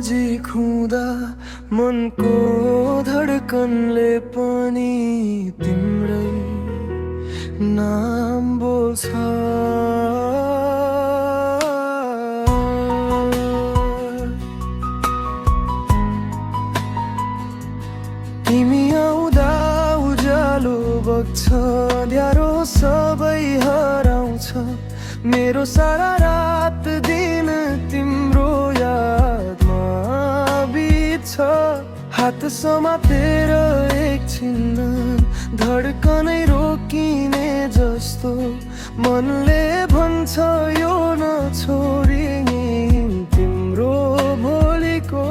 नजिक हुँदा मनको धडकनले पनि तिम्रै नाम बोल्छ। तिमी आउँदा उज्यालो बग्छ, ध्यारो सबै हराउँछ। मेरो सारा रात दिन तिम्रो यादमा बित्छ। हात समातेर एकछिन धडकनै रोकिने जस्तो मनले भन्छ यो नछोडिने तिम्रो भोलिको।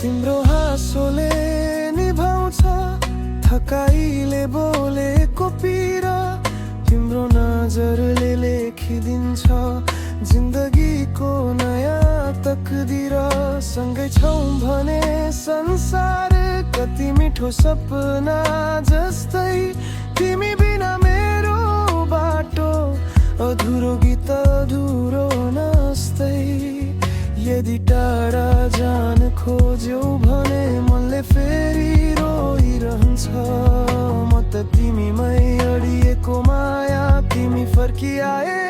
तिम्रो हाँसोले निभाउँछ थकाइले बोलेको पीडा। तिम्रो नजरले लेखिदिन्छ जिन्दगीको नयाँ तकदीर। सँगै छौँ भने संसार कति मिठो सपना जस्तै। तिमी बिना मेरो बाटो अधुरो गीत अधुरो नस्तै। यदि टाढा जान खोज्यौ भने मनले फेरि रोइरहन्छ। म त तिमीमै अडिएको माया, तिमी फर्किआए